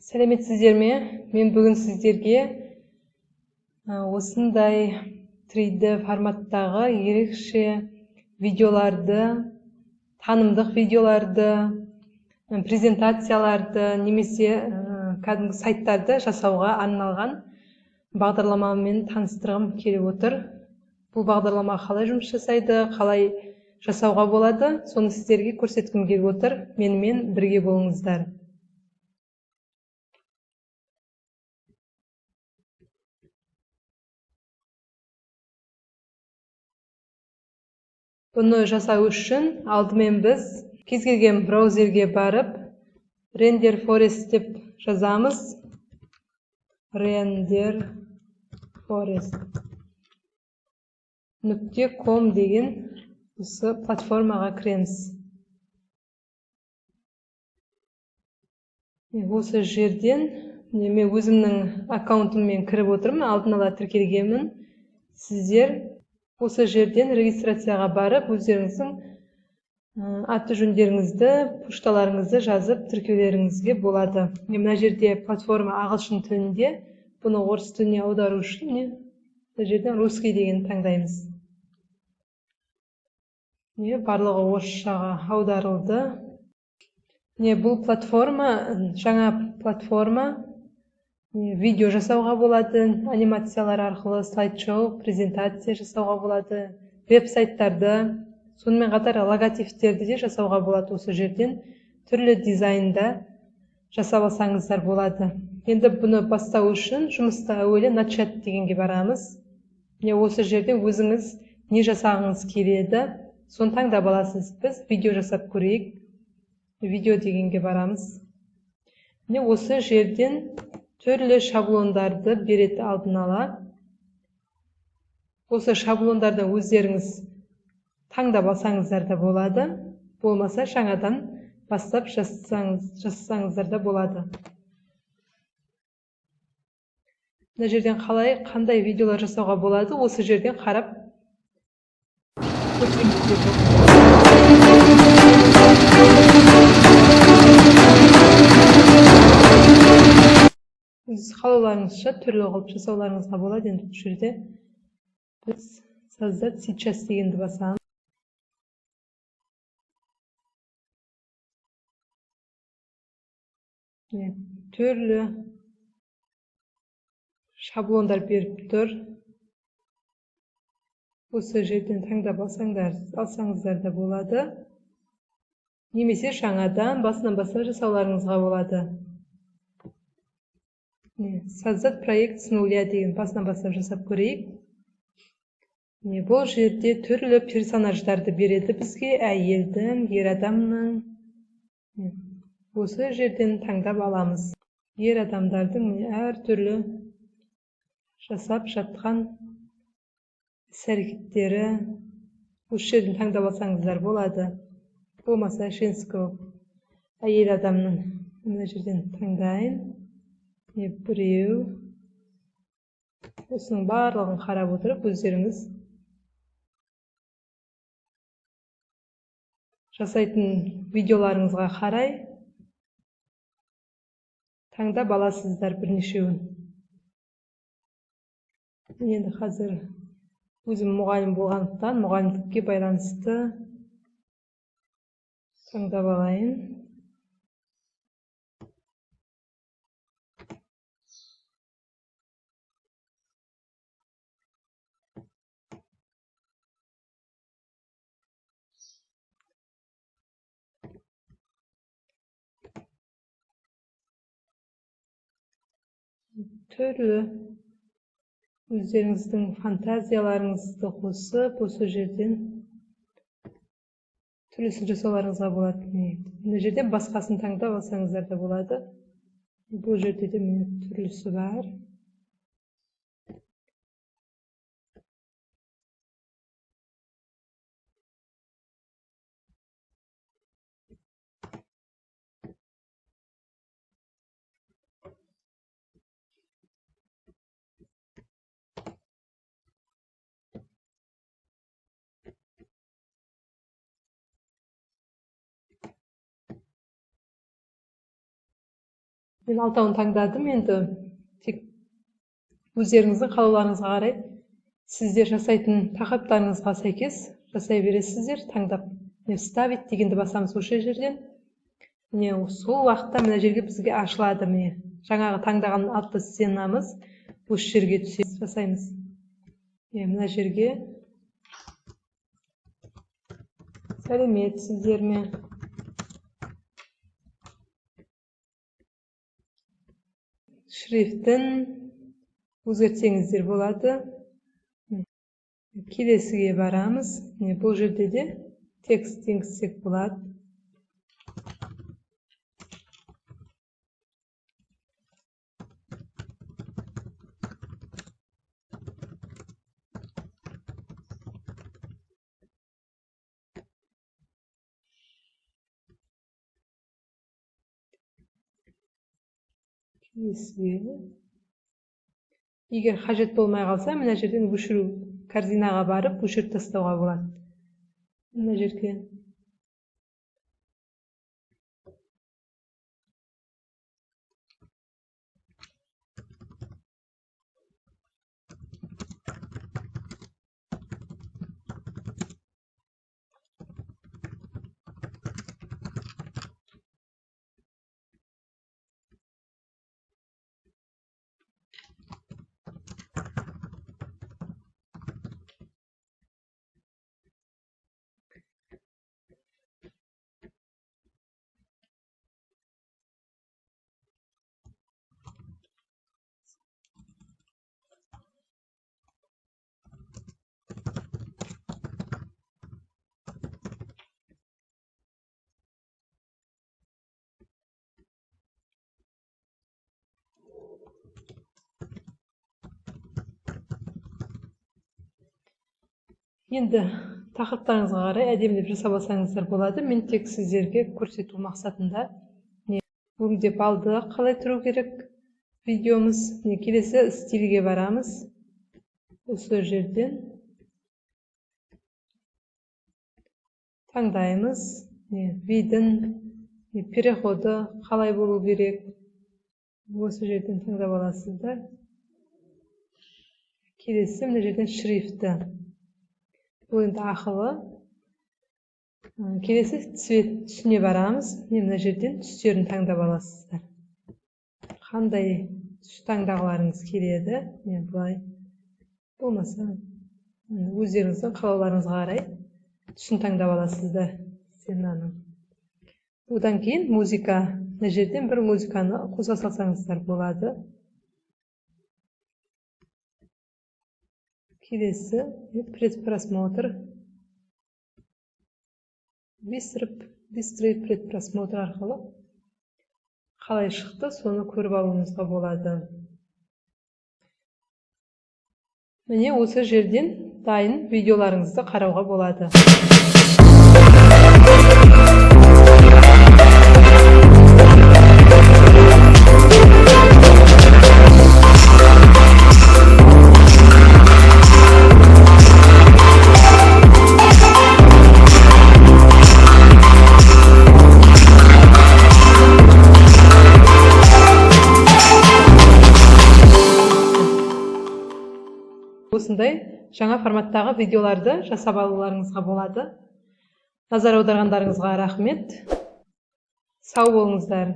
Сәлеметсіздер ме? Мен бүгін сіздерге осындай 3D форматтағы ерекше видеоларды, танымдық видеоларды, презентацияларды немесе кәдімгі сайттарды жасауға арналған бағдарламамен таныстырғым келіп отыр. Бұл бағдарлама қалай жұмыс жасайды, қалай жасауға болады, соны сіздерге көрсеткім келіп отыр. Менімен бірге болыңыздар. Бұны жасау үшін алдымен біз кез келген браузерге барып, Render Forest деп жазамыз. renderforest.com деген осы платформаға кіреміз. Осы жерден мен өзімнің аккаунтыммен кіріп отырмын, алдын ала тіркелгенмін. Сіздер осы жерден регистрацияға барып, өздеріңіздің аты жөндеріңізді, пошталарыңызды жазып тіркеулеріңізге болады. Мына жерде платформа ағылшын тілінде, бұны орыс тіліне аудару үшін мына жерден русский деген таңдаймыз. Барлығы орысшаға аударылды. Бұл платформа, жаңа платформа, видео жасауға болады, анимациялар арқылы слайд-шоу, презентация жасауға болады, веб-сайттарды, сонымен қатар логотиптерді де жасауға болады. Осы жерден түрлі дизайнда жасап алсаңыздар болады. Енді бұны бастау үшін жұмыста әуелі начать дегенге барамыз. Осы жерде өзіңіз не жасағыңыз келеді, соны таңдап аласыз. Біз видео жасап көрейік. Видео дегенге барамыз. Осы жерден түрлі шаблондарды береді алдын ала. Осы шаблондардан өздеріңіз таңдап алсаңыздар да болады. Болмаса жаңадан бастап жазсаңыздар да болады. Мына жерден қандай видеолар жасауға болады, осы жерден қарап өз қалауларыңызша түрлі қылып жасауларыңызға болады. Енді бұл жерде біз создать сейчас дегенді басамыз. Түрлі шаблондар беріп тұр. Осы жерден таңдап алсаңыздар да болады. Немесе жаңадан басынан бастап жасауларыңызға болады. Создать проект с нуля деген басынан бастап жасап көрейік. Бұл жерде түрлі персонаждарды береді бізге, әйелдің, ер адамның. Осы жерден таңдап аламыз. Ер адамдардың әр түрлі жасап жатқан іс-әрекеттері. Осы жерден таңдап алсаңыздар болады. Болмаса женского, әйел адамның. Мына жерден таңдайын. Біреу. Осының барлығын қарап отырып, өздеріңіз жасайтын видеоларыңызға қарай таңдап аласыздар бірнешеуін. Енді қазір өзім мұғалім болғандықтан, мұғалімдікке байланысты таңдап алайын. Түрлі өздеріңіздің фантазияларыңызды қосып, осы жерден түрлісін жасауларыңызға болады. Мына жерден басқасын таңдап алсаңыздар да болады. Бұл жерде де түрлісі бар. Мен алтауын таңдадым. Енді тек өздеріңіздің қалауларыңызға қарай сіздер жасайтын тақырыптарыңызға сәйкес жасай бересіздер. Таңдап вставить дегенді басамыз осы жерден. Міне сол уақытта мына жерге бізге ашылады. Міне жаңағы таңдаған атты сценамыз осы жерге түседі. Жасаймыз. Мына жерге сәлеметсіздер ме? Шрифтін өзгертсеңіздер болады. Келесіге барамыз. Бұл жерде де текст енгізсек болады. Егер қажет болмай қалса, мына жерден өшіру корзинаға барып, өшіріп тастауға болады. Мына жерге енді тақырыптарыңызға қарай әдемілеп жасап алсаңыздар болады. Мен тек сіздерге көрсету мақсатында өңдеп алдық, қалай тұру керек видеомыз. Келесі стильге барамыз. Осы жерден таңдаймыз. Видін, переходы қалай болу керек. Осы жерден таңдап аласыздар. Келесі мына жерден шрифті. Бұл енді ақылы. Келесі цвет түсіне барамыз. Мына жерден түстерін таңдап аласыздар. Қандай түс таңдағыларыңыз келеді. Бұлай. Болмаса, өздеріңіздің қалауларыңызға қарай түсін таңдап аласыздар. Одан кейін музыка. Мына жерден бір музыканы қоса салсаңыздар болады. Келесі предпросмотр. Быстрый предпросмотр арқылы қалай шықты, соны көріп алуыңызға болады. Міне осы жерден дайын видеоларыңызды қарауға болады. Осындай жаңа форматтағы видеоларды жасап алуларыңызға болады. Назар аударғандарыңызға рахмет. Сау болыңыздар.